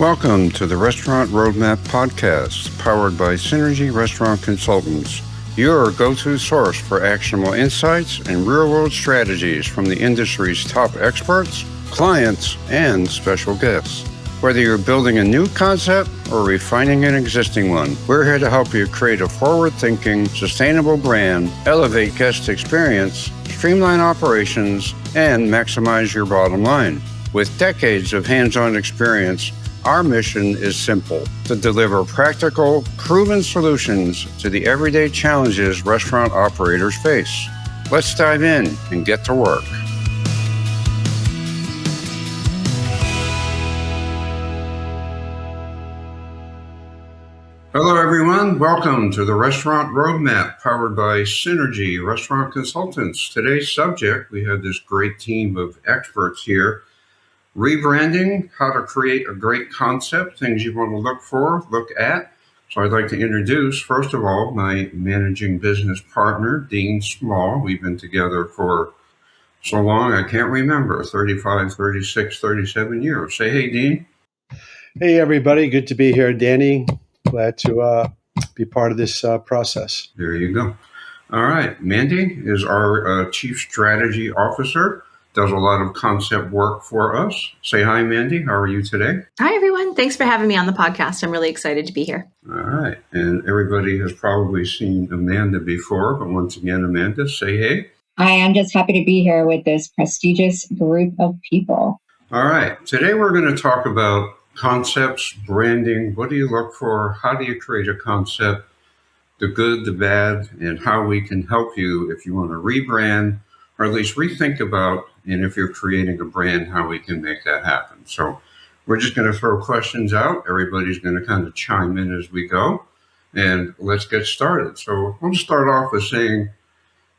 Welcome to the Restaurant Roadmap Podcast, powered by Synergy Restaurant Consultants, your go-to source for actionable insights and real-world strategies from the industry's top experts, clients, and special guests. Whether you're building a new concept or refining an existing one, we're here to help you create a forward-thinking, sustainable brand, elevate guest experience, streamline operations, and maximize your bottom line. With decades of hands-on experience, our mission is simple: to deliver practical, proven solutions to the everyday challenges restaurant operators face. Let's dive in and get to work. Hello, everyone. Welcome to the Restaurant Roadmap, powered by Synergy Restaurant Consultants. Today's subject, we have this great team of experts here. Rebranding, how to create a great concept, things you want to look at. So I'd like to introduce, first of all, my managing business partner, Dean Small. We've been together for so long, I can't remember, 35, 36, 37 years. Say hey, Dean. Hey, everybody. Good to be here, Danny. Glad to be part of this process. There you go. All right. Mandy is our Chief Strategy Officer. Does a lot of concept work for us. Say hi, Mandy. How are you today? Hi, everyone. Thanks for having me on the podcast. I'm really excited to be here. All right. And everybody has probably seen Amanda before, but once again, Amanda, say hey. I am just happy to be here with this prestigious group of people. All right. Today, we're going to talk about concepts, branding. What do you look for? How do you create a concept? The good, the bad, and how we can help you if you want to rebrand, or at least rethink about, and if you're creating a brand, how we can make that happen. So we're just going to throw questions out. Everybody's going to kind of chime in as we go, and let's get started. So I'll start off with saying,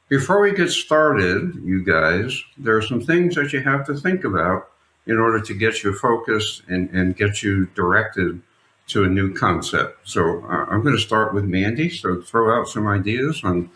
before we get started, you guys, there are some things that you have to think about in order to get you focused and get you directed to a new concept. So I'm going to start with Mandy. So throw out some ideas on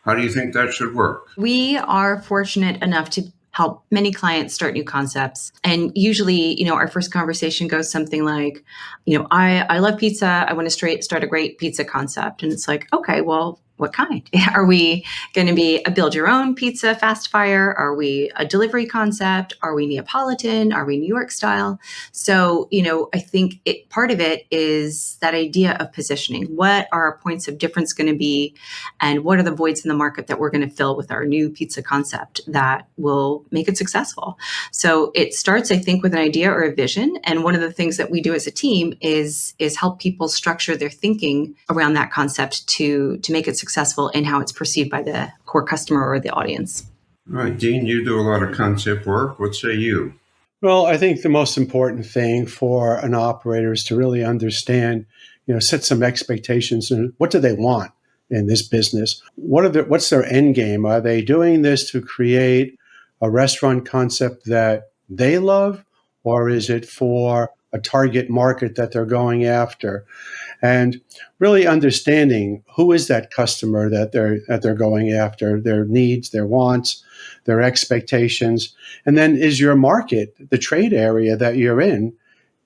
how do you think that should work? We are fortunate enough to help many clients start new concepts. And usually, our first conversation goes something like, I love pizza. I want to start a great pizza concept. And it's like, okay, well, what kind? Are we going to be a build your own pizza fast fire? Are we a delivery concept? Are we Neapolitan? Are we New York style? So, I think part of it is that idea of positioning. What are our points of difference going to be? And what are the voids in the market that we're going to fill with our new pizza concept that will make it successful? So it starts, I think, with an idea or a vision. And one of the things that we do as a team is help people structure their thinking around that concept to make it successful in how it's perceived by the core customer or the audience. All right, Dean, you do a lot of concept work. What say you? Well, I think the most important thing for an operator is to really understand, set some expectations and what do they want in this business? What's their end game? Are they doing this to create a restaurant concept that they love, or is it for a target market that they're going after? And really understanding who is that customer that they're going after, their needs, their wants, their expectations. And then is your market, the trade area that you're in,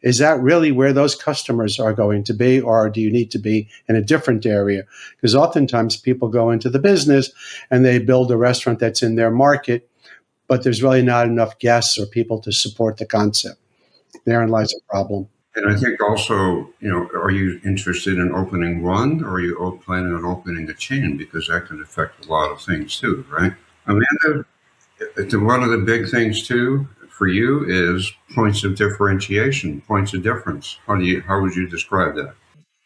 is that really where those customers are going to be, or do you need to be in a different area? Because oftentimes people go into the business and they build a restaurant that's in their market, but there's really not enough guests or people to support the concept. Therein lies a problem. And I think also, are you interested in opening one, or are you planning on opening a chain? Because that can affect a lot of things too, right? Amanda, one of the big things too for you is points of differentiation, points of difference. How would you describe that?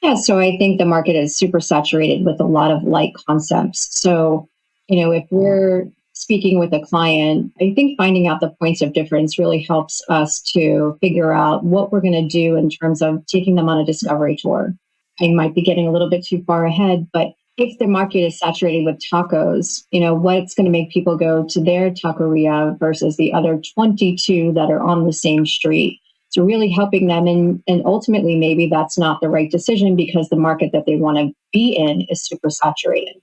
Yeah, so I think the market is super saturated with a lot of like concepts. So, if we're speaking with a client, I think finding out the points of difference really helps us to figure out what we're going to do in terms of taking them on a discovery tour. I might be getting a little bit too far ahead, but if the market is saturated with tacos, what's going to make people go to their taqueria versus the other 22 that are on the same street? So really helping them, and ultimately maybe that's not the right decision because the market that they want to be in is super saturated.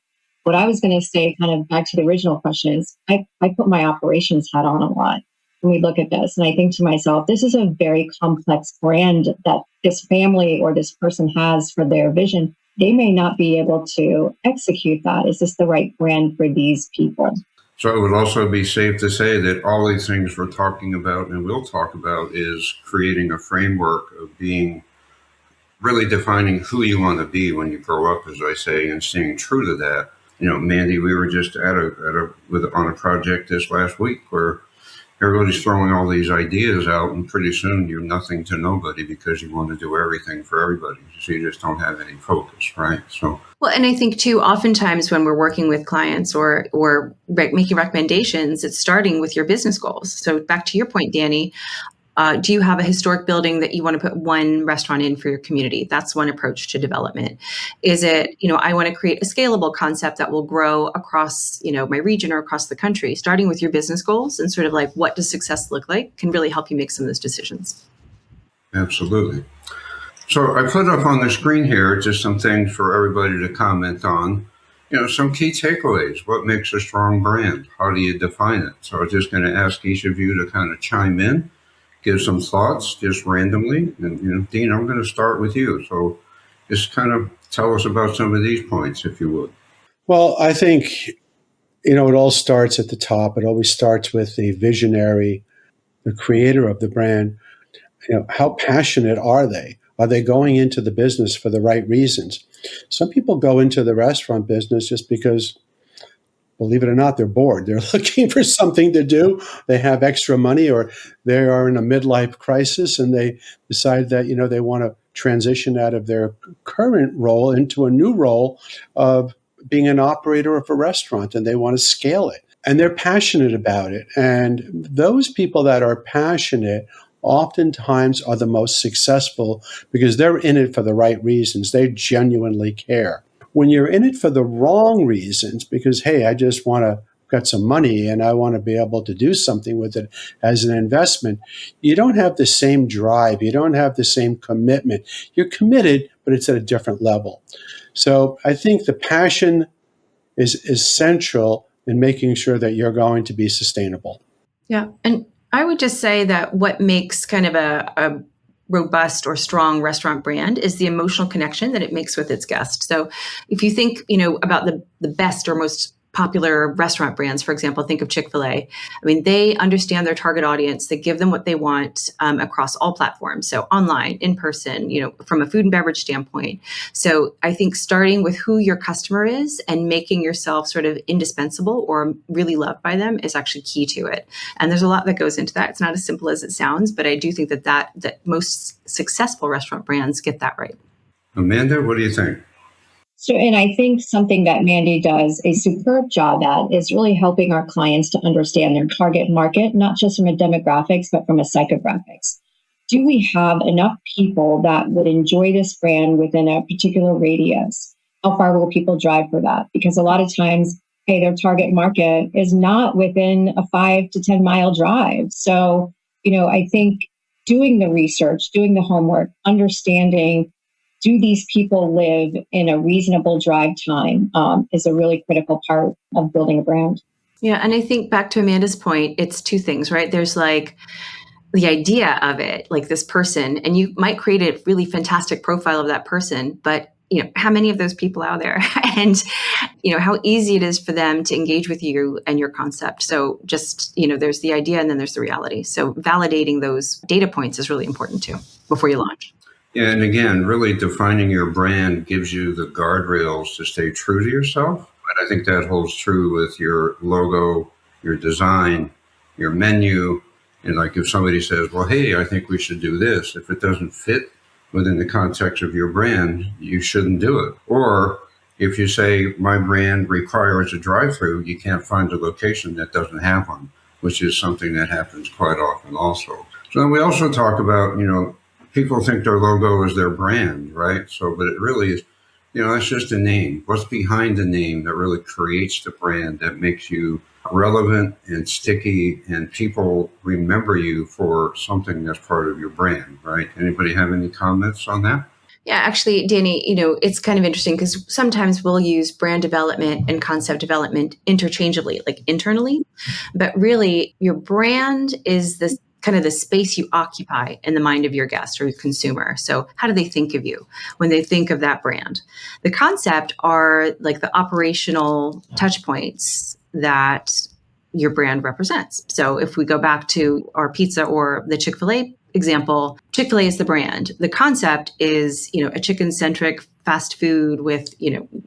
What I was going to say, kind of back to the original question, is I put my operations hat on a lot. when we look at this. And I think to myself, this is a very complex brand that this family or this person has for their vision. They may not be able to execute that. Is this the right brand for these people? So it would also be safe to say that all these things we're talking about and we'll talk about is creating a framework of being really defining who you want to be when you grow up, as I say, and staying true to that. Mandy, we were just on a project this last week where everybody's throwing all these ideas out, and pretty soon you're nothing to nobody because you want to do everything for everybody. So you just don't have any focus, right? So, well, and I think too, oftentimes when we're working with clients or making recommendations, it's starting with your business goals. So back to your point, Danny, do you have a historic building that you want to put one restaurant in for your community? That's one approach to development. Is it, I want to create a scalable concept that will grow across, my region or across the country? Starting with your business goals and sort of like, what does success look like, can really help you make some of those decisions. Absolutely. So I put up on the screen here just some things for everybody to comment on. Some key takeaways. What makes a strong brand? How do you define it? So I'm just going to ask each of you to kind of chime in, give some thoughts just randomly. And, Dean, I'm going to start with you. So just kind of tell us about some of these points, if you would. Well, I think, it all starts at the top. It always starts with the visionary, the creator of the brand. How passionate are they? Are they going into the business for the right reasons? Some people go into the restaurant business just because, believe it or not, they're bored. They're looking for something to do. They have extra money, or they are in a midlife crisis and they decide that, they want to transition out of their current role into a new role of being an operator of a restaurant, and they want to scale it. And they're passionate about it. And those people that are passionate oftentimes are the most successful because they're in it for the right reasons. They genuinely care. When you're in it for the wrong reasons, because, hey, I just want to get some money and I want to be able to do something with it as an investment, you don't have the same drive. You don't have the same commitment. You're committed, but it's at a different level. So I think the passion is essential in making sure that you're going to be sustainable. Yeah. And I would just say that what makes kind of a robust or strong restaurant brand is the emotional connection that it makes with its guests. So if you think, about the best or most popular restaurant brands, for example, think of Chick-fil-A. I mean, they understand their target audience. They give them what they want across all platforms. So online, in person, from a food and beverage standpoint. So I think starting with who your customer is and making yourself sort of indispensable or really loved by them is actually key to it. And there's a lot that goes into that. It's not as simple as it sounds, but I do think that most successful restaurant brands get that right. Amanda, what do you think? So, and I think something that Mandy does a superb job at is really helping our clients to understand their target market, not just from a demographics, but from a psychographics. Do we have enough people that would enjoy this brand within a particular radius? How far will people drive for that? Because a lot of times, hey, their target market is not within a 5 to 10 mile drive. So, I think doing the research, doing the homework, understanding, do these people live in a reasonable drive time is a really critical part of building a brand. Yeah. And I think back to Amanda's point, it's two things, right? There's like the idea of it, like this person, and you might create a really fantastic profile of that person, but how many of those people out there and, how easy it is for them to engage with you and your concept. So just, there's the idea and then there's the reality. So validating those data points is really important too before you launch. Yeah, and again, really defining your brand gives you the guardrails to stay true to yourself. But I think that holds true with your logo, your design, your menu. And like if somebody says, well, hey, I think we should do this, if it doesn't fit within the context of your brand, you shouldn't do it. Or if you say my brand requires a drive-through, you can't find a location that doesn't have one, which is something that happens quite often also. So then we also talk about, people think their logo is their brand, right? So, but it really is, that's just a name. What's behind the name that really creates the brand that makes you relevant and sticky and people remember you for something that's part of your brand, right? Anybody have any comments on that? Yeah, actually, Danny, it's kind of interesting because sometimes we'll use brand development and concept development interchangeably, like internally. But really, your brand is this kind of the space you occupy in the mind of your guest or your consumer. So, how do they think of you when they think of that brand? The concept are like the operational touch points that your brand represents. So, if we go back to our pizza or the Chick-fil-A example, Chick-fil-A is the brand. The concept is, a chicken-centric fast food with,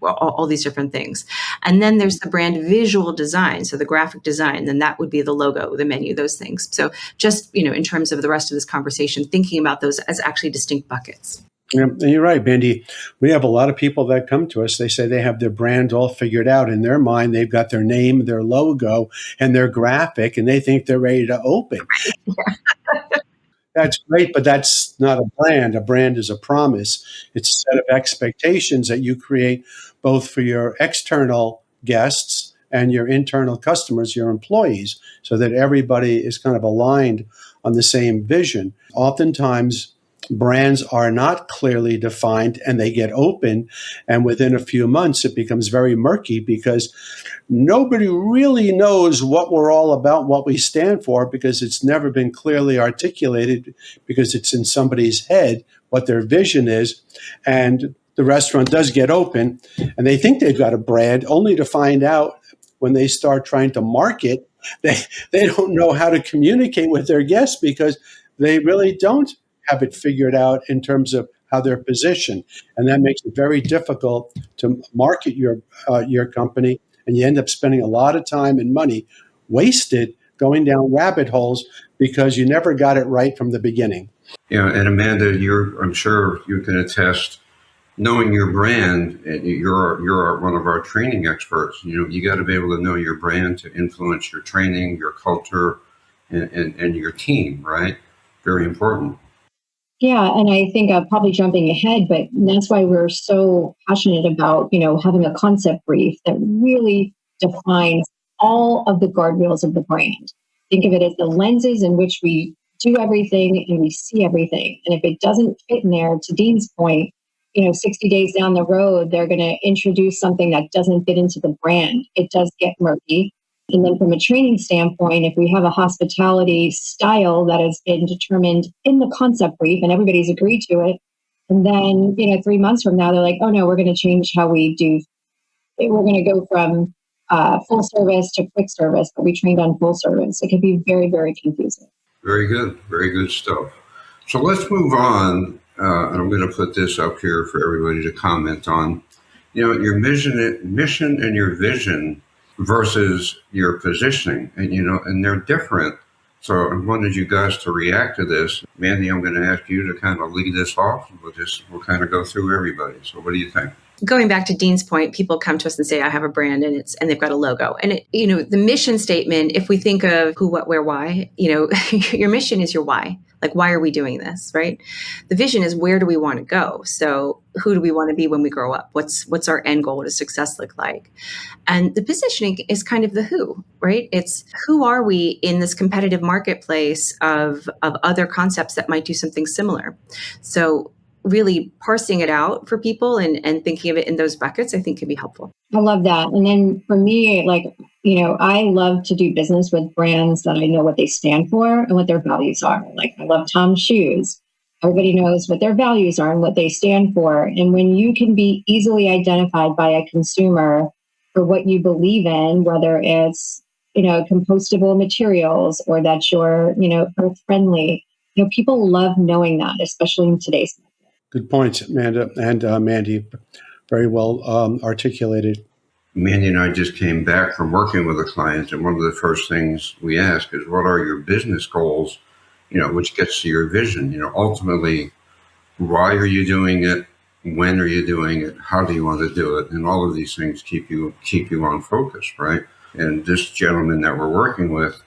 all these different things. And then there's the brand visual design. So the graphic design, then that would be the logo, the menu, those things. So just, in terms of the rest of this conversation, thinking about those as actually distinct buckets. Yeah, and you're right, Mandy. We have a lot of people that come to us. They say they have their brand all figured out. In their mind, they've got their name, their logo, and their graphic, and they think they're ready to open. Yeah. That's great, but that's not a brand. A brand is a promise. It's a set of expectations that you create both for your external guests and your internal customers, your employees, so that everybody is kind of aligned on the same vision. Oftentimes, brands are not clearly defined and they get open. And within a few months, it becomes very murky because nobody really knows what we're all about, what we stand for, because it's never been clearly articulated, because it's in somebody's head what their vision is. And the restaurant does get open and they think they've got a brand, only to find out when they start trying to market, they don't know how to communicate with their guests because they really don't have it figured out in terms of how they're positioned. And that makes it very difficult to market your company. And you end up spending a lot of time and money wasted going down rabbit holes because you never got it right from the beginning. Yeah, and Amanda, I'm sure you can attest, knowing your brand, and you're one of our training experts. You got to be able to know your brand to influence your training, your culture, and your team, right? Very important. Yeah, and I think probably jumping ahead, but that's why we're so passionate about, having a concept brief that really defines all of the guardrails of the brand. Think of it as the lenses in which we do everything and we see everything. And if it doesn't fit in there, to Dean's point, 60 days down the road, they're going to introduce something that doesn't fit into the brand. It does get murky. And then from a training standpoint, if we have a hospitality style that has been determined in the concept brief and everybody's agreed to it, and then, 3 months from now, they're like, oh no, we're going to change how we do. We're going to go from full service to quick service, but we trained on full service. It can be very, very confusing. Very good. Very good stuff. So let's move on. And I'm going to put this up here for everybody to comment on. Your mission and your vision versus your positioning, and they're different. So I wanted you guys to react to this. Mandy, I'm going to ask you to kind of lead this off. We'll kind of go through everybody. So what do you think? Going back to Dean's point, people come to us and say, I have a brand and they've got a logo. And the mission statement, if we think of who, what, where, why, your mission is your why. Like, why are we doing this, right? The vision is, where do we want to go? So who do we want to be when we grow up? What's our end goal? What does success look like? And the positioning is kind of the who, right? It's who are we in this competitive marketplace of other concepts that might do something similar? So really parsing it out for people and thinking of it in those buckets, I think can be helpful. I love that. And then for me, I love to do business with brands that I know what they stand for and what their values are. Like, I love Tom's shoes. Everybody knows what their values are and what they stand for. And when you can be easily identified by a consumer for what you believe in, whether it's, compostable materials or that you're, earth friendly, people love knowing that, especially in today's market. Good points, Amanda and Mandy. Very well articulated. Mandy and I just came back from working with a client, and one of the first things we ask is, what are your business goals, which gets to your vision. Ultimately, why are you doing it? When are you doing it? How do you want to do it? And all of these things keep you on focus, right? And this gentleman that we're working with,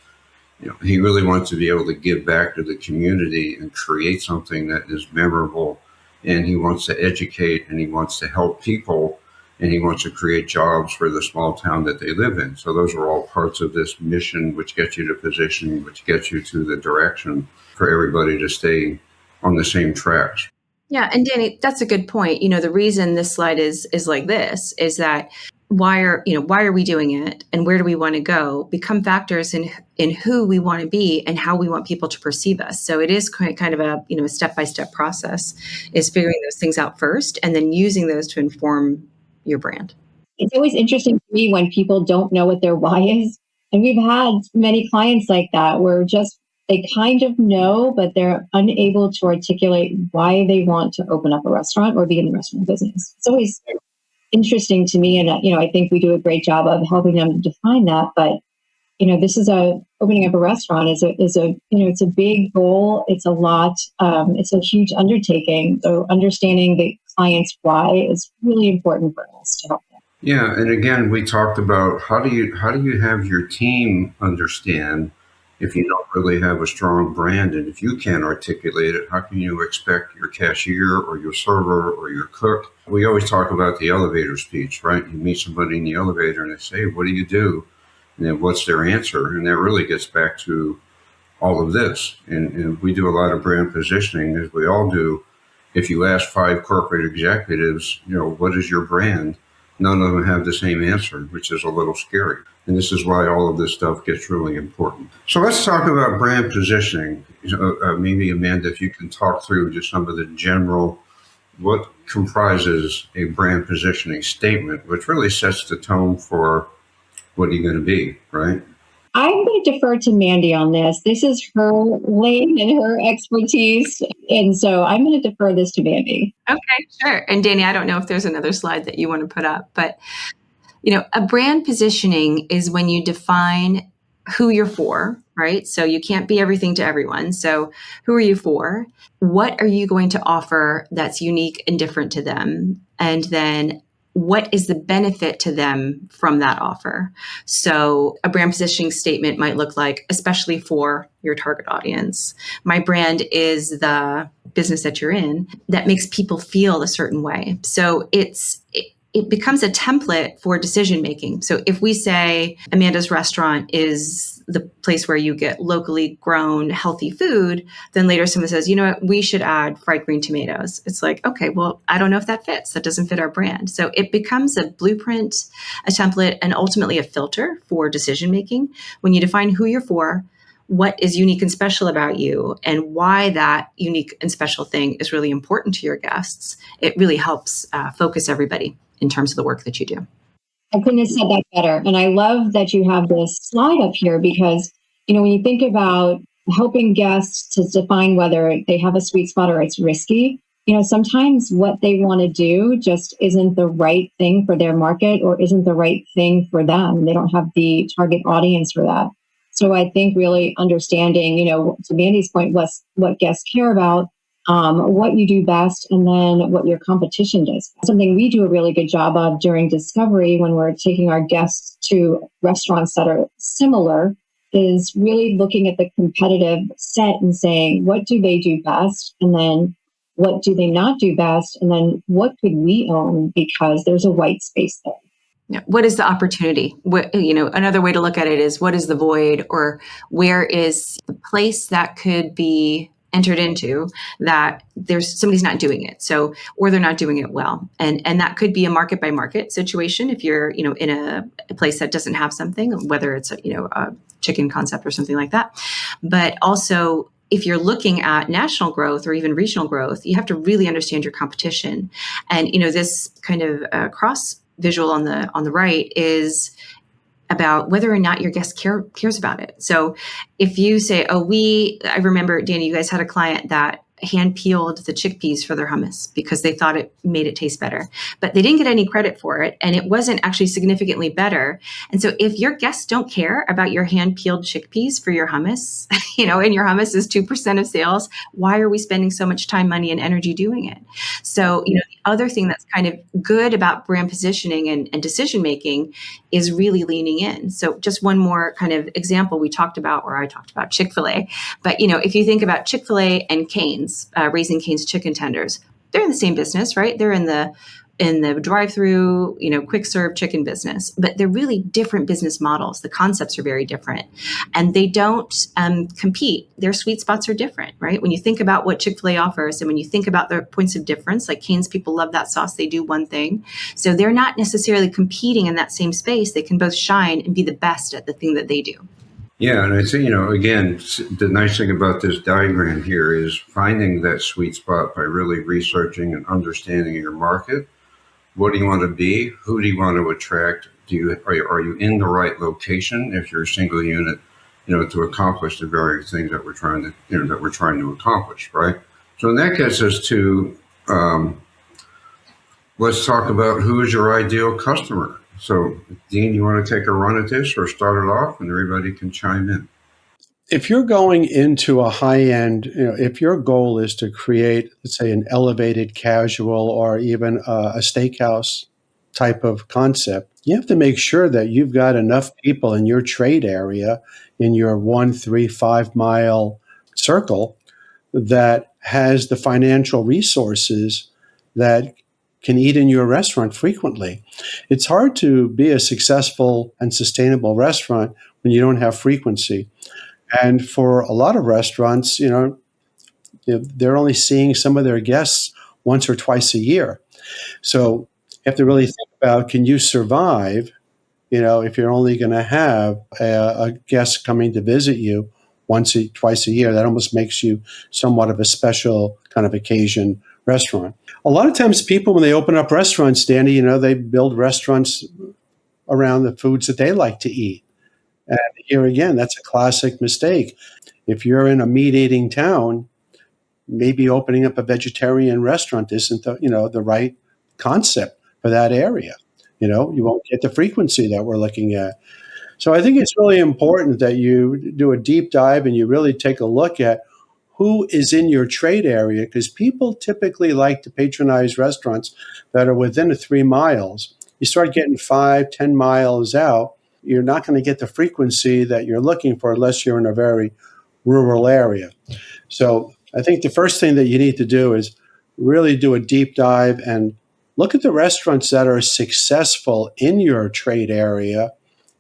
he really wants to be able to give back to the community and create something that is memorable. And he wants to educate, and he wants to help people, and he wants to create jobs for the small town that they live in. So those are all parts of this mission, which gets you to position, which gets you to the direction for everybody to stay on the same tracks. Yeah, and Danny, that's a good point. The reason this slide is like this is that why are we doing it and where do we want to go become factors in who we want to be and how we want people to perceive us. So it is kind of a step-by-step process, is figuring those things out first and then using those to inform your brand. It's always interesting to me when people don't know what their why is. And we've had many clients like that where just they kind of know, but they're unable to articulate why they want to open up a restaurant or be in the restaurant business. It's always interesting to me. And, I think we do a great job of helping them define that. But, this is opening up a restaurant is it's a big goal. It's a lot. It's a huge undertaking. So understanding the client's why is really important for us to help them. Yeah, and again, we talked about how do you have your team understand if you don't really have a strong brand, and if you can't articulate it, how can you expect your cashier or your server or your cook? We always talk about the elevator speech, right? You meet somebody in the elevator and they say, "What do you do?" And then what's their answer? And that really gets back to all of this. And we do a lot of brand positioning, as we all do. If you ask 5 corporate executives, what is your brand? None of them have the same answer, which is a little scary. And this is why all of this stuff gets really important. So let's talk about brand positioning. Maybe, Amanda, if you can talk through just some of the general, what comprises a brand positioning statement, which really sets the tone for what are you going to be, right? I'm going to defer to Mandy on this. This is her lane and her expertise. And so I'm going to defer this to Mandy. Okay, sure. And Danny, I don't know if there's another slide that you want to put up, but a brand positioning is when you define who you're for, right? So you can't be everything to everyone. So who are you for? What are you going to offer that's unique and different to them? And then what is the benefit to them from that offer? So a brand positioning statement might look like, especially for your target audience, my brand is the business that you're in that makes people feel a certain way. So it becomes a template for decision making. So if we say Amanda's restaurant is the place where you get locally grown healthy food, then later someone says, you know what, we should add fried green tomatoes. It's like, okay, well, I don't know if that fits. That doesn't fit our brand. So it becomes a blueprint, a template, and ultimately a filter for decision making. When you define who you're for, what is unique and special about you, and why that unique and special thing is really important to your guests, it really helps focus everybody in terms of the work that you do. I couldn't have said that better. And I love that you have this slide up here because, when you think about helping guests to define whether they have a sweet spot or it's risky, sometimes what they want to do just isn't the right thing for their market or isn't the right thing for them. They don't have the target audience for that. So I think really understanding, to Mandy's point, what guests care about, what you do best, and then what your competition does. Something we do a really good job of during discovery when we're taking our guests to restaurants that are similar is really looking at the competitive set and saying, what do they do best? And then what do they not do best? And then what could we own because there's a white space there? Yeah. What is the opportunity? Another way to look at it is what is the void, or where is the place that could be entered into that somebody's not doing it. So, or they're not doing it well. And that could be a market by market situation. If you're, in a place that doesn't have something, whether it's a chicken concept or something like that. But also, if you're looking at national growth or even regional growth, you have to really understand your competition. And, this kind of cross visual on the right is about whether or not your guest cares about it. So if you say, I remember, Danny, you guys had a client that hand peeled the chickpeas for their hummus because they thought it made it taste better, but they didn't get any credit for it. And it wasn't actually significantly better. And so if your guests don't care about your hand peeled chickpeas for your hummus, and your hummus is 2% of sales, why are we spending so much time, money, and energy doing it? So, the other thing that's kind of good about brand positioning and decision making is really leaning in. So just one more kind of example I talked about Chick-fil-A, but if you think about Chick-fil-A and Cane's, Raising Cane's chicken tenders, they're in the same business, right? They're in the in the drive-through, quick serve chicken business, but they're really different business models. The concepts are very different, and they don't compete. Their sweet spots are different, right? When you think about what Chick-fil-A offers, and when you think about their points of difference, like Cane's people love that sauce, they do one thing. So they're not necessarily competing in that same space. They can both shine and be the best at the thing that they do. Yeah, and I think, again, the nice thing about this diagram here is finding that sweet spot by really researching and understanding your market. What do you want to be? Who do you want to attract? Are you in the right location if you're a single unit, to accomplish the various things that we're trying to accomplish, right? So that gets us to let's talk about who is your ideal customer. So, Dean, you want to take a run at this or start it off, and everybody can chime in? If you're going into a high-end, if your goal is to create, let's say, an elevated casual or even a steakhouse type of concept, you have to make sure that you've got enough people in your trade area, in your 1, 3, 5 mile circle, that has the financial resources that can eat in your restaurant frequently. It's hard to be a successful and sustainable restaurant when you don't have frequency. And for a lot of restaurants, they're only seeing some of their guests once or twice a year. So you have to really think about, can you survive, if you're only going to have a guest coming to visit you twice a year? That almost makes you somewhat of a special kind of occasion restaurant. A lot of times people, when they open up restaurants, Danny, they build restaurants around the foods that they like to eat. And here again, that's a classic mistake. If you're in a meat-eating town, maybe opening up a vegetarian restaurant isn't the right concept for that area. You won't get the frequency that we're looking at. So I think it's really important that you do a deep dive and you really take a look at who is in your trade area, because people typically like to patronize restaurants that are within 3 miles. You start getting 5, 10 miles out, you're not going to get the frequency that you're looking for unless you're in a very rural area. So I think the first thing that you need to do is really do a deep dive and look at the restaurants that are successful in your trade area.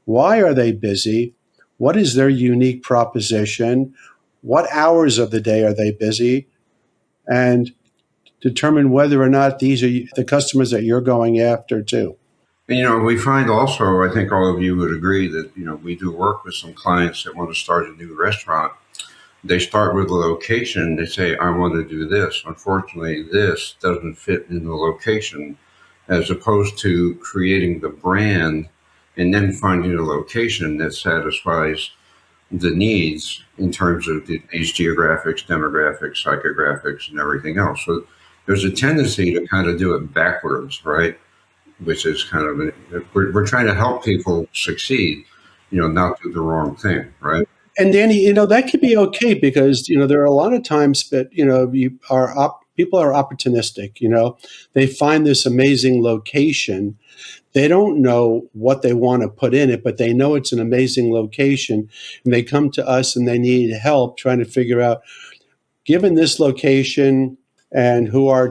Why are they busy? What is their unique proposition? What hours of the day are they busy? And determine whether or not these are the customers that you're going after too. And, we find also, I think all of you would agree that, we do work with some clients that want to start a new restaurant. They start with a location. They say, I want to do this. Unfortunately, this doesn't fit in the location, as opposed to creating the brand and then finding a location that satisfies the needs in terms of these geographics, demographics, psychographics, and everything else. So there's a tendency to kind of do it backwards, right? Which is kind of, we're trying to help people succeed, not do the wrong thing, right? And Danny, that could be okay because, there are a lot of times that, people are opportunistic, they find this amazing location. They don't know what they want to put in it, but they know it's an amazing location. And they come to us and they need help trying to figure out, given this location and who our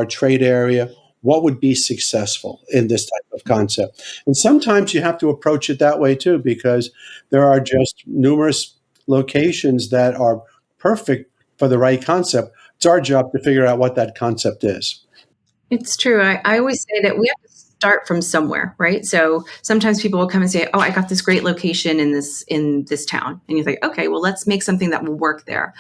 trade area, what would be successful in this type of concept. And sometimes you have to approach it that way too, because there are just numerous locations that are perfect for the right concept. It's our job to figure out what that concept is. It's true. I always say that we have to start from somewhere, right? So sometimes people will come and say, oh, I got this great location in this town. And you think, okay, well, let's make something that will work there.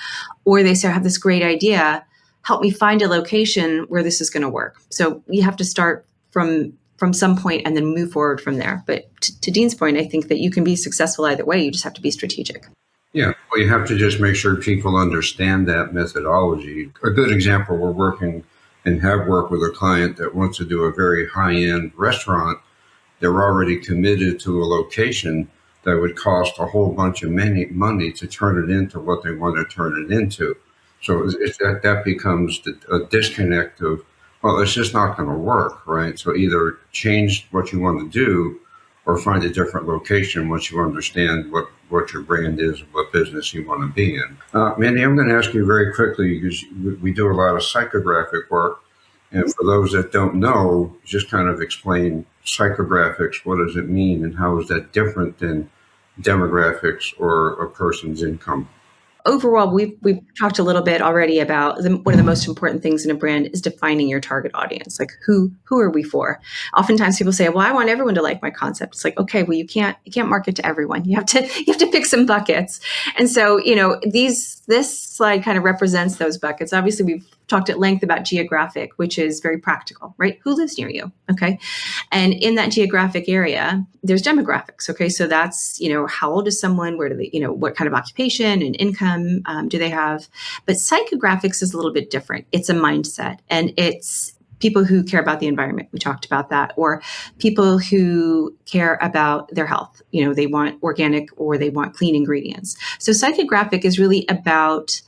Or they say, I have this great idea. Help me find a location where this is going to work. So you have to start from some point and then move forward from there. But to Dean's point, I think that you can be successful either way. You just have to be strategic. Yeah, well, you have to just make sure people understand that methodology. A good example, we're working and have worked with a client that wants to do a very high-end restaurant. They're already committed to a location that would cost a whole bunch of money to turn it into what they want to turn it into. So that becomes a disconnect of, well, it's just not going to work, right? So either change what you want to do or find a different location once you understand what your brand is, what business you want to be in. Mandy, I'm going to ask you very quickly, because we do a lot of psychographic work. And for those that don't know, just kind of explain psychographics. What does it mean, and how is that different than demographics or a person's income? Overall, we've talked a little bit already about one of the most important things in a brand is defining your target audience. Like who are we for? Oftentimes people say, "Well, I want everyone to like my concept." It's like, okay, well, you can't market to everyone. You have to pick some buckets. And so, this slide kind of represents those buckets. Obviously, we've talked at length about geographic, which is very practical, right? Who lives near you? Okay. And in that geographic area, there's demographics. Okay. So that's, how old is someone? Where do they, what kind of occupation and income do they have? But psychographics is a little bit different. It's a mindset, and it's people who care about the environment. We talked about that, or people who care about their health. They want organic or they want clean ingredients. So psychographic is really about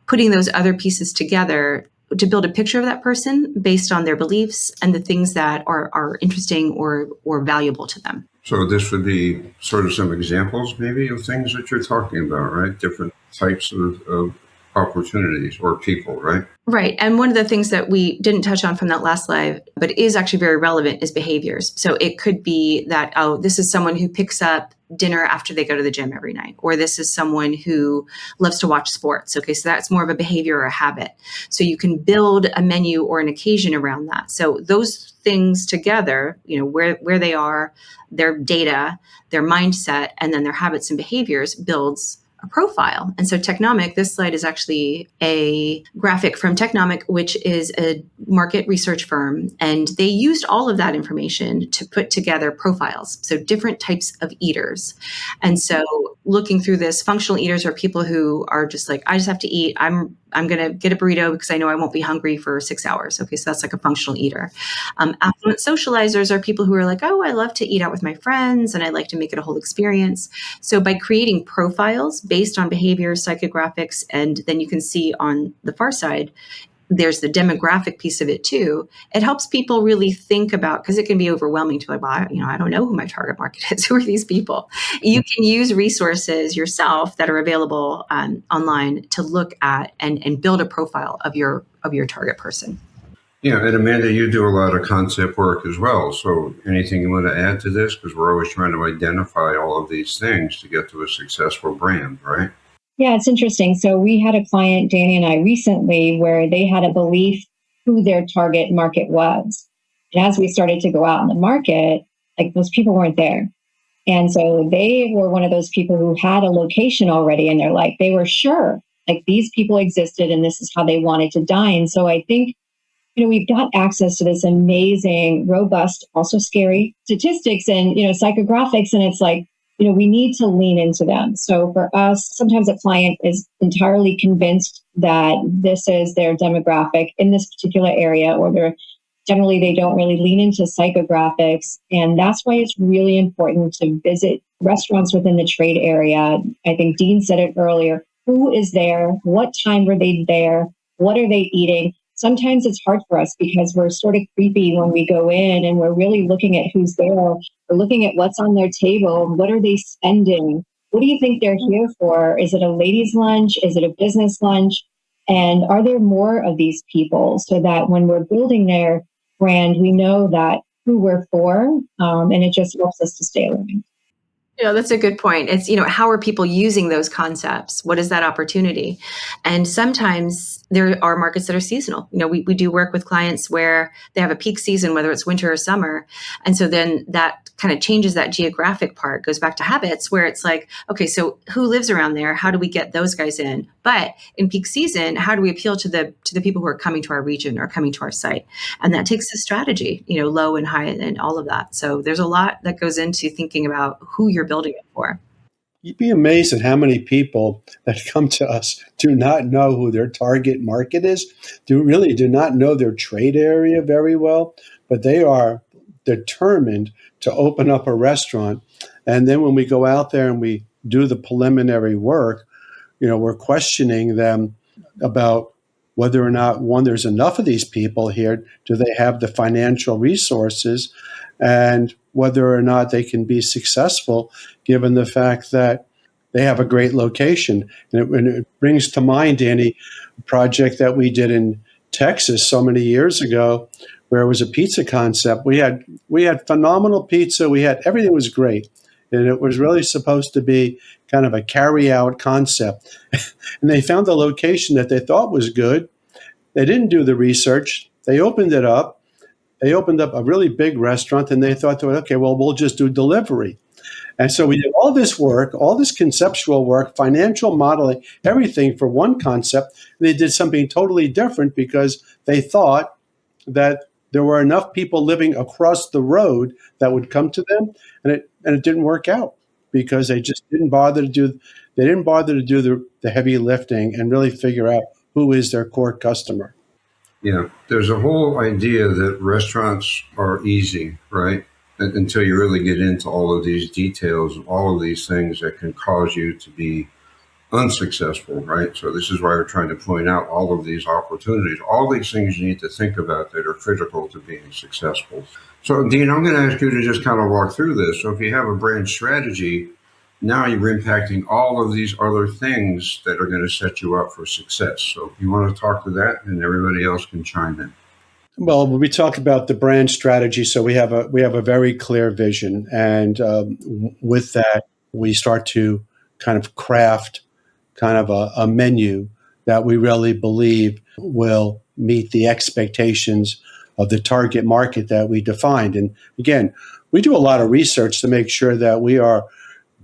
putting those other pieces together to build a picture of that person based on their beliefs and the things that are interesting or valuable to them. So this would be sort of some examples maybe of things that you're talking about, right? Different types of opportunities or people, right? Right. And one of the things that we didn't touch on from that last slide, but is actually very relevant, is behaviors. So it could be that, this is someone who picks up dinner after they go to the gym every night, or this is someone who loves to watch sports. Okay, so that's more of a behavior or a habit. So you can build a menu or an occasion around that. So those things together, where they are, their data, their mindset, and then their habits and behaviors builds a profile. And so Technomic, this slide is actually a graphic from Technomic, which is a market research firm. And they used all of that information to put together profiles. So different types of eaters. And so looking through this, functional eaters are people who are just like, I just have to eat. I'm going to get a burrito because I know I won't be hungry for 6 hours. Okay, so that's like a functional eater. Affluent socializers are people who are like, I love to eat out with my friends and I like to make it a whole experience. So by creating profiles based on behaviors, psychographics, and then you can see on the far side, there's the demographic piece of it too. It helps people really think about, because it can be overwhelming to like, well, I don't know who my target market is. Who are these people? You can use resources yourself that are available online to look at and build a profile of your target person. Yeah, and Amanda, you do a lot of concept work as well. So anything you want to add to this? Because we're always trying to identify all of these things to get to a successful brand, right? Yeah, it's interesting. So we had a client, Danny and I, recently where they had a belief who their target market was. And as we started to go out in the market, like those people weren't there. And so they were one of those people who had a location already, and they were sure like these people existed and this is how they wanted to dine. So I think, we've got access to this amazing, robust, also scary statistics and, psychographics. And it's like, we need to lean into them. So for us, sometimes a client is entirely convinced that this is their demographic in this particular area, or they don't really lean into psychographics. And that's why it's really important to visit restaurants within the trade area. I think Dean said it earlier. Who is there? What time were they there? What are they eating? Sometimes it's hard for us because we're sort of creepy when we go in and we're really looking at who's there. We're looking at what's on their table. What are they spending? What do you think they're here for? Is it a ladies' lunch? Is it a business lunch? And are there more of these people so that when we're building their brand, we know that who we're for, and it just helps us to stay aligned. Yeah, that's a good point. It's, how are people using those concepts? What is that opportunity? And sometimes there are markets that are seasonal. We do work with clients where they have a peak season, whether it's winter or summer. And so then that kind of changes that geographic part, goes back to habits where it's like, okay, so who lives around there? How do we get those guys in? But in peak season, how do we appeal to the people who are coming to our region or coming to our site? And that takes a strategy, low and high and all of that. So there's a lot that goes into thinking about who you're building it for. You'd be amazed at how many people that come to us do not know who their target market is, do not know their trade area very well, but they are determined to open up a restaurant. And then when we go out there and we do the preliminary work, we're questioning them about whether or not, one, there's enough of these people here. Do they have the financial resources? And whether or not they can be successful, given the fact that they have a great location. And it brings to mind, Danny, a project that we did in Texas so many years ago, where it was a pizza concept. We had phenomenal pizza. We had everything was great, and it was really supposed to be kind of a carry out concept. And they found a location that they thought was good. They didn't do the research. They opened it up. They opened up a really big restaurant, and they thought, okay, well, we'll just do delivery. And so we did all this work, all this conceptual work, financial modeling, everything for one concept. And they did something totally different because they thought that there were enough people living across the road that would come to them, and it didn't work out because they just didn't bother to do the heavy lifting and really figure out who is their core customer. Yeah, there's a whole idea that restaurants are easy, right? Until you really get into all of these details, all of these things that can cause you to be unsuccessful, right? So this is why we're trying to point out all of these opportunities, all these things you need to think about that are critical to being successful. So Dean, I'm going to ask you to just kind of walk through this. So if you have a brand strategy, now you're impacting all of these other things that are going to set you up for success. So if you want to talk to that, and everybody else can chime in. Well, we talk about the brand strategy, so we have a very clear vision, and with that, we start to kind of craft kind of a menu that we really believe will meet the expectations of the target market that we defined. And again, we do a lot of research to make sure that we are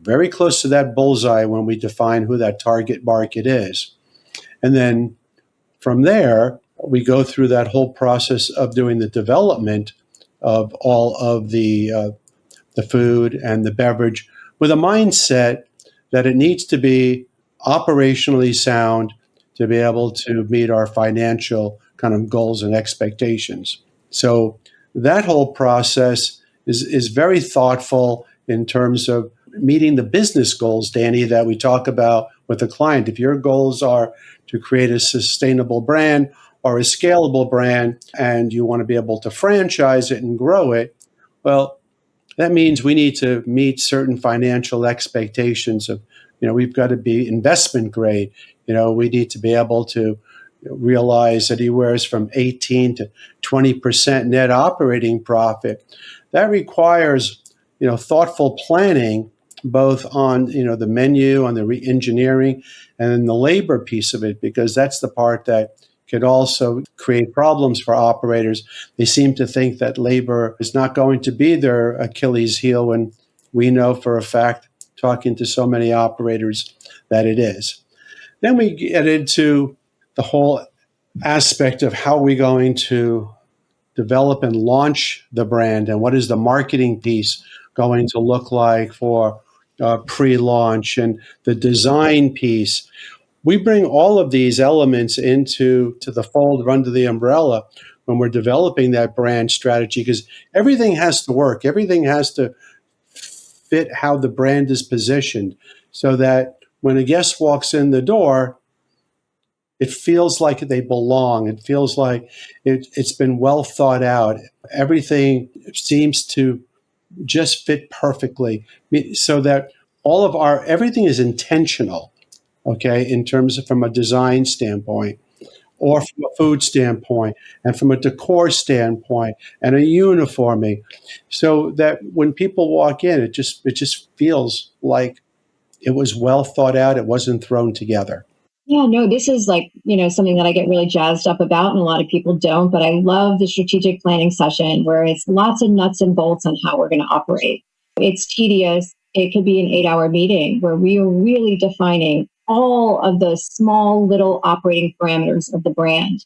very close to that bullseye when we define who that target market is. And then from there, we go through that whole process of doing the development of all of the food and the beverage with a mindset that it needs to be operationally sound to be able to meet our financial kind of goals and expectations. So that whole process is very thoughtful in terms of meeting the business goals, Danny, that we talk about with the client. If your goals are to create a sustainable brand or a scalable brand and you want to be able to franchise it and grow it, well, that means we need to meet certain financial expectations of, we've got to be investment grade. We need to be able to realize anywhere from 18 to 20% net operating profit. That requires, thoughtful planning, both on, the menu, on the re-engineering, and then the labor piece of it, because that's the part that could also create problems for operators. They seem to think that labor is not going to be their Achilles heel, when we know for a fact, talking to so many operators, that it is. Then we get into the whole aspect of how we're going to develop and launch the brand, and what is the marketing piece going to look like for pre-launch, and the design piece. We bring all of these elements into the fold or under the umbrella when we're developing that brand strategy, because everything has to work. Everything has to fit how the brand is positioned, so that when a guest walks in the door, it feels like they belong. It feels like it's been well thought out. Everything seems to just fit perfectly, so that everything is intentional, okay, in terms of from a design standpoint, or from a food standpoint, and from a decor standpoint, and a uniforming, so that when people walk in, it just feels like it was well thought out. It wasn't thrown together. Yeah, no, this is something that I get really jazzed up about, and a lot of people don't, but I love the strategic planning session where it's lots of nuts and bolts on how we're going to operate. It's tedious. It could be an 8-hour meeting where we are really defining all of the small little operating parameters of the brand.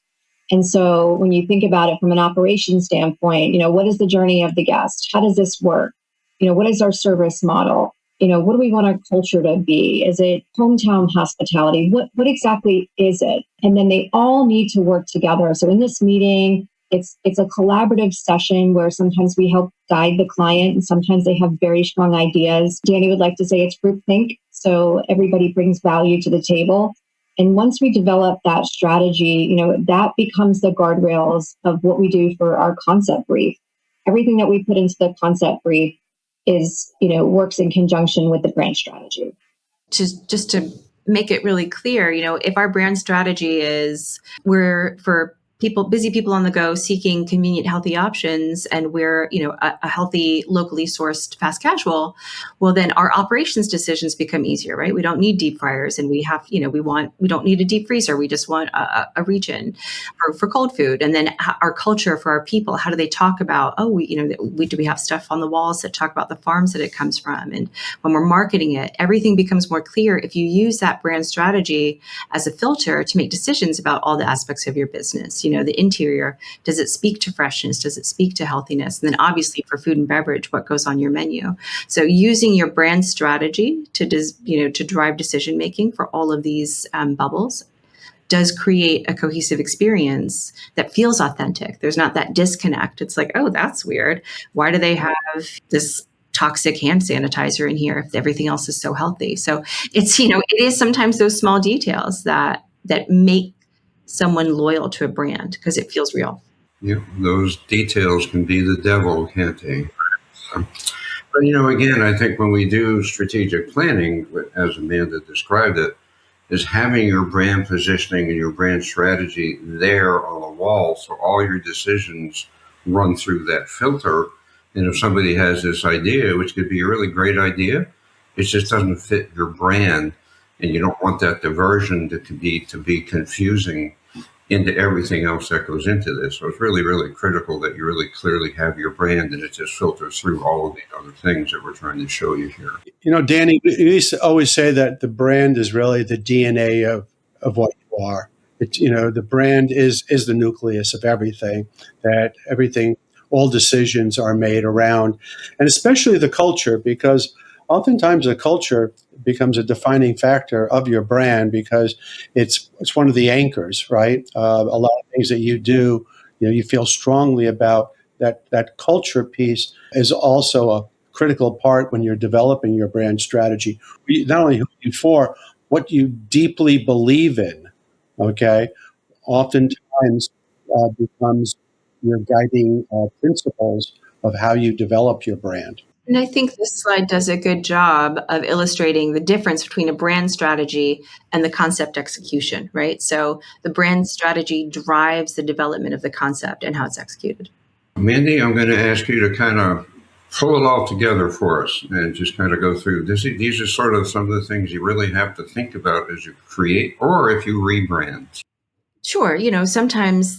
And so when you think about it from an operations standpoint, what is the journey of the guest? How does this work? What is our service model? What do we want our culture to be? Is it hometown hospitality? What exactly is it? And then they all need to work together. So in this meeting, it's a collaborative session where sometimes we help guide the client, and sometimes they have very strong ideas. Danny would like to say it's groupthink, so everybody brings value to the table. And once we develop that strategy, that becomes the guardrails of what we do for our concept brief. Everything that we put into the concept brief is, works in conjunction with the brand strategy. Just to make it really clear, if our brand strategy is we're for busy people on the go seeking convenient, healthy options, and we're, a healthy, locally sourced fast casual, well, then our operations decisions become easier, right? We don't need deep fryers, and we have, we don't need a deep freezer. We just want a region for cold food. And then our culture for our people, how do they talk about, do we have stuff on the walls that talk about the farms that it comes from? And when we're marketing it, everything becomes more clear if you use that brand strategy as a filter to make decisions about all the aspects of your business. The interior, does it speak to freshness? Does it speak to healthiness? And then obviously for food and beverage, what goes on your menu? So using your brand strategy to drive decision making for all of these bubbles does create a cohesive experience that feels authentic. There's not that disconnect. It's like, oh, that's weird. Why do they have this toxic hand sanitizer in here if everything else is so healthy? So it's, it is sometimes those small details that make someone loyal to a brand because it feels real. Yeah, those details can be the devil, can't they? But, again, I think when we do strategic planning, as Amanda described it, is having your brand positioning and your brand strategy there on the wall so all your decisions run through that filter. And if somebody has this idea, which could be a really great idea, it just doesn't fit your brand, and you don't want that diversion to be confusing into everything else that goes into this. So it's really, really critical that you really clearly have your brand and it just filters through all of these other things that we're trying to show you here. Danny, you used to always say that the brand is really the DNA of what you are. The brand is the nucleus of everything, all decisions are made around, and especially the culture, because oftentimes the culture becomes a defining factor of your brand because it's one of the anchors, right? A lot of things that you do, you feel strongly about that culture piece is also a critical part when you're developing your brand strategy. Not only who you for, what you deeply believe in, okay? Oftentimes becomes your guiding principles of how you develop your brand. And I think this slide does a good job of illustrating the difference between a brand strategy and the concept execution, right? So the brand strategy drives the development of the concept and how it's executed. Mandy, I'm going to ask you to kind of pull it all together for us and just kind of go through this. These are sort of some of the things you really have to think about as you create or if you rebrand. Sure. Sometimes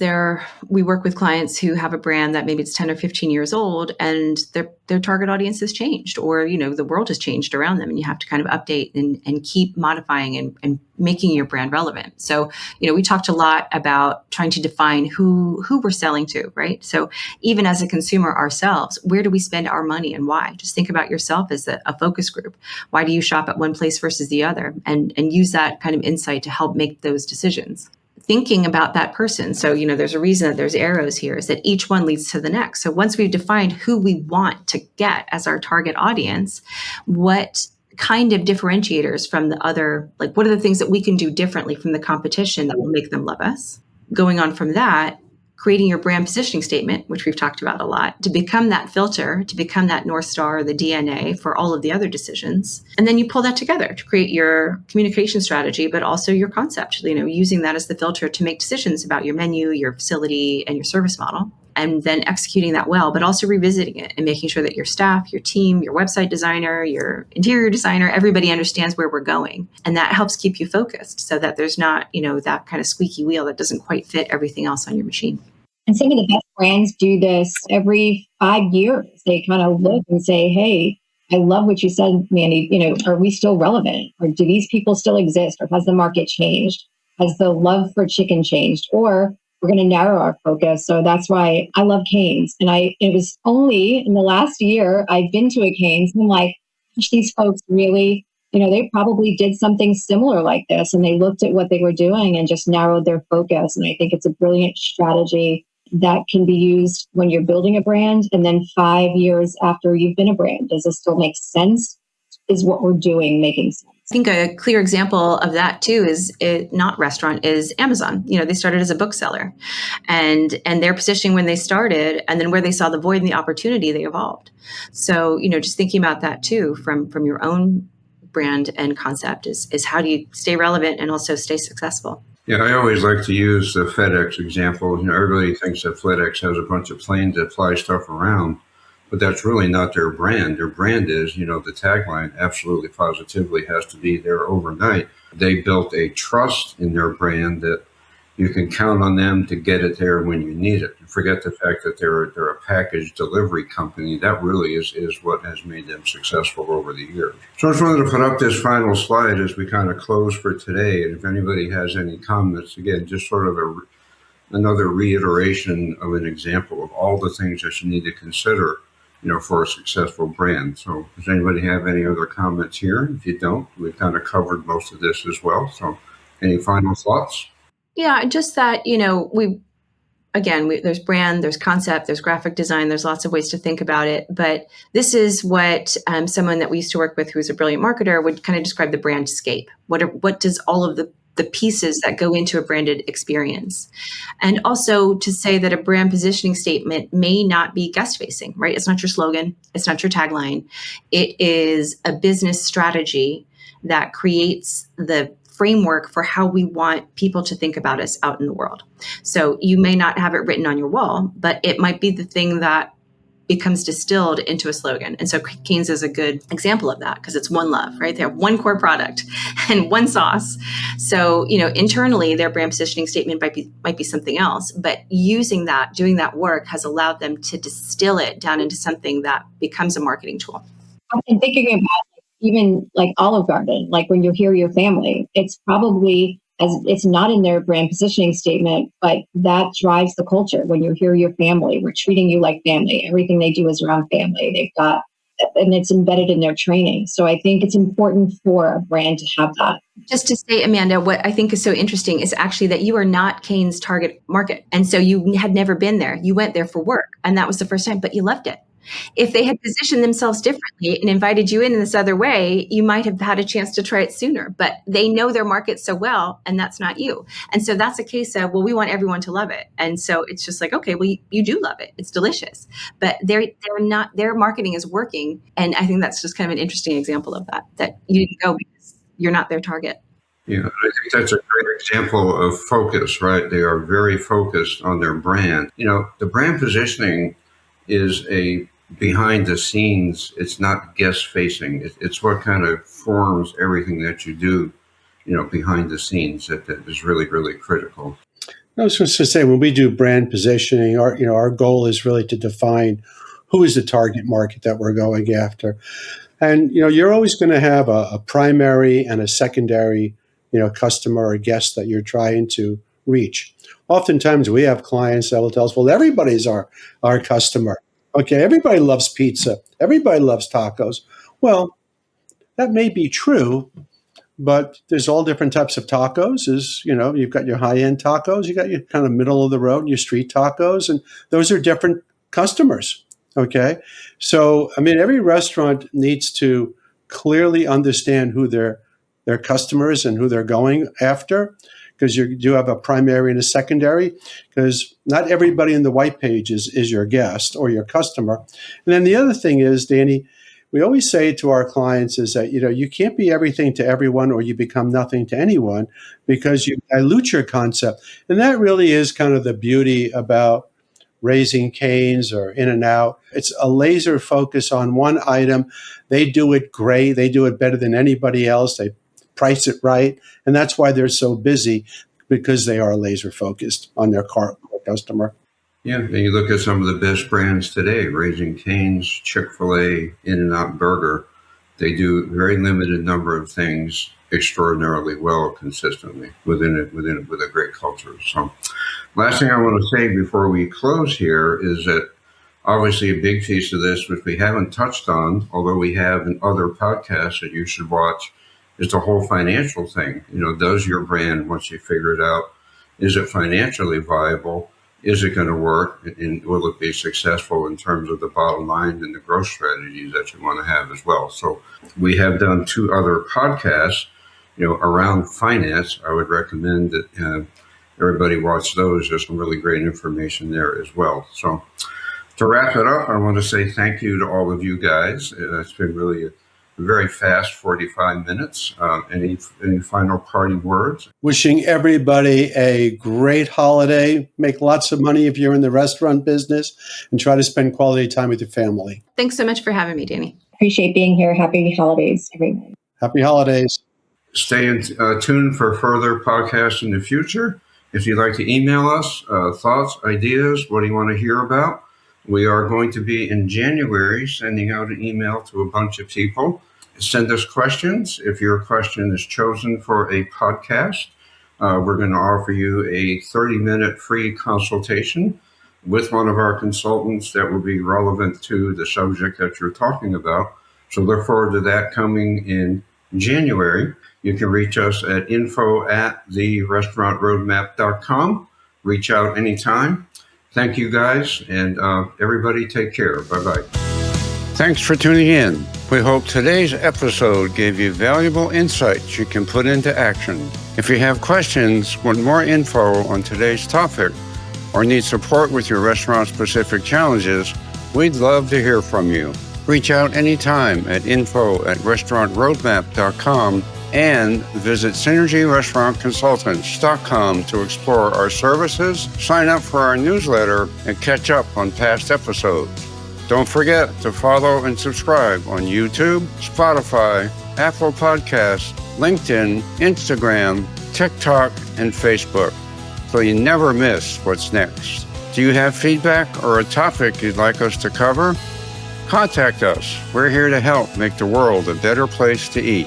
we work with clients who have a brand that maybe it's 10 or 15 years old and their target audience has changed, or, the world has changed around them, and you have to kind of update and keep modifying and making your brand relevant. So, we talked a lot about trying to define who we're selling to, right? So even as a consumer ourselves, where do we spend our money and why? Just think about yourself as a focus group. Why do you shop at one place versus the other? And use that kind of insight to help make those decisions. Thinking about that person. So, there's a reason that there's arrows here, is that each one leads to the next. So once we've defined who we want to get as our target audience, what kind of differentiators from the other, like what are the things that we can do differently from the competition that will make them love us? Going on from that, creating your brand positioning statement, which we've talked about a lot, to become that filter, to become that North Star, the DNA for all of the other decisions. And then you pull that together to create your communication strategy, but also your concept, using that as the filter to make decisions about your menu, your facility, and your service model. And then executing that well, but also revisiting it and making sure that your staff, your team, your website designer, your interior designer, everybody understands where we're going. And that helps keep you focused so that there's not, that kind of squeaky wheel that doesn't quite fit everything else on your machine. And some of the best brands do this every 5 years. They kind of look and say, hey, I love what you said, Mandy. Are we still relevant? Or do these people still exist? Or has the market changed? Has the love for chicken changed? Or we're going to narrow our focus. So that's why I love Cane's. And it was only in the last year I've been to a Cane's and I'm like, gosh, these folks really, they probably did something similar like this. And they looked at what they were doing and just narrowed their focus. And I think it's a brilliant strategy that can be used when you're building a brand. And then 5 years after you've been a brand, does this still make sense? Is what we're doing making sense? I think a clear example of that too is not restaurant, is Amazon. They started as a bookseller, and their positioning when they started, and then where they saw the void and the opportunity, they evolved. So just thinking about that too from your own brand and concept is how do you stay relevant and also stay successful. Yeah, I always like to use the FedEx example. Everybody thinks that FedEx has a bunch of planes that fly stuff around, but that's really not their brand. Their brand is, the tagline absolutely positively has to be there overnight. They built a trust in their brand that you can count on them to get it there when you need it. Forget the fact that they're a package delivery company. That really is what has made them successful over the years. So I just wanted to put up this final slide as we kind of close for today. And if anybody has any comments, again, just sort of another reiteration of an example of all the things that you need to consider, for a successful brand. So does anybody have any other comments here? If you don't, we've kind of covered most of this as well. So any final thoughts? Yeah, just that, there's brand, there's concept, there's graphic design, there's lots of ways to think about it. But this is what someone that we used to work with who's a brilliant marketer would kind of describe the brandscape. What does all of the pieces that go into a branded experience? And also to say that a brand positioning statement may not be guest facing, right? It's not your slogan. It's not your tagline. It is a business strategy that creates the framework for how we want people to think about us out in the world. So you may not have it written on your wall, but it might be the thing that becomes distilled into a slogan. And so Cane's is a good example of that because it's one love, right? They have one core product and one sauce. So, internally their brand positioning statement might be something else, but doing that work has allowed them to distill it down into something that becomes a marketing tool. I've been thinking about even like Olive Garden, like when you hear your family, it's probably it's not in their brand positioning statement, but that drives the culture. When you hear your family, we're treating you like family. Everything they do is around family. And it's embedded in their training. So I think it's important for a brand to have that. Just to say, Amanda, what I think is so interesting is actually that you are not Cane's target market. And so you had never been there. You went there for work and that was the first time, but you loved it. If they had positioned themselves differently and invited you in this other way, you might have had a chance to try it sooner, but they know their market so well, and that's not you. And so that's a case of, well, we want everyone to love it. And so it's just like, okay, well, you do love it. It's delicious, but they're not, their marketing is working. And I think that's just kind of an interesting example of that you didn't go because you're not their target. Yeah, I think that's a great example of focus, right? They are very focused on their brand. The brand positioning is a behind the scenes. It's not guest facing. It's what kind of forms everything that you do, behind the scenes that is really, really critical. I was going to say, when we do brand positioning, our goal is really to define who is the target market that we're going after. And, you're always going to have a primary and a secondary, customer or guest that you're trying to reach. Oftentimes we have clients that will tell us, well, everybody's our customer. Okay, everybody loves pizza. Everybody loves tacos. Well, that may be true, but there's all different types of tacos. You've got your high-end tacos, you got your kind of middle of the road, your street tacos, and those are different customers. Okay, so every restaurant needs to clearly understand who their customers and who they're going after, because you do have a primary and a secondary, because not everybody in the white page is your guest or your customer. And then the other thing is, Danny, we always say to our clients is that, you can't be everything to everyone or you become nothing to anyone because you dilute your concept. And that really is kind of the beauty about Raising Cane's or In-N-Out. It's a laser focus on one item. They do it great. They do it better than anybody else. They price it right. And that's why they're so busy, because they are laser focused on their core customer. Yeah, and you look at some of the best brands today, Raising Cane's, Chick-fil-A, In-N-Out Burger. They do a very limited number of things extraordinarily well consistently with a great culture. So last thing I want to say before we close here is that obviously a big piece of this, which we haven't touched on, although we have in other podcasts that you should watch, is the whole financial thing. Does your brand, once you figure it out, is it financially viable? Is it going to work? And will it be successful in terms of the bottom line and the growth strategies that you want to have as well? So we have done 2 other podcasts, around finance. I would recommend that everybody watch those. There's some really great information there as well. So to wrap it up, I want to say thank you to all of you guys. It's been really very fast 45 minutes. Any final party words? Wishing everybody a great holiday. Make lots of money if you're in the restaurant business, and try to spend quality time with your family. Thanks so much for having me, Danny. Appreciate being here. Happy holidays, everyone. Happy holidays. Stay tuned for further podcasts in the future. If you'd like to email us thoughts, ideas, what do you want to hear about? We are going to be in January sending out an email to a bunch of people. Send us questions. If your question is chosen for a podcast, we're going to offer you a 30-minute free consultation with one of our consultants that will be relevant to the subject that you're talking about. So look forward to that coming in January. You can reach us at info@therestaurantroadmap.com. Reach out anytime. Thank you, guys, and everybody take care. Bye-bye. Thanks for tuning in. We hope today's episode gave you valuable insights you can put into action. If you have questions, want more info on today's topic, or need support with your restaurant-specific challenges, we'd love to hear from you. Reach out anytime at info@restaurantroadmap.com and visit synergyrestaurantconsultants.com to explore our services, sign up for our newsletter, and catch up on past episodes. Don't forget to follow and subscribe on YouTube, Spotify, Apple Podcasts, LinkedIn, Instagram, TikTok, and Facebook, so you never miss what's next. Do you have feedback or a topic you'd like us to cover? Contact us. We're here to help make the world a better place to eat.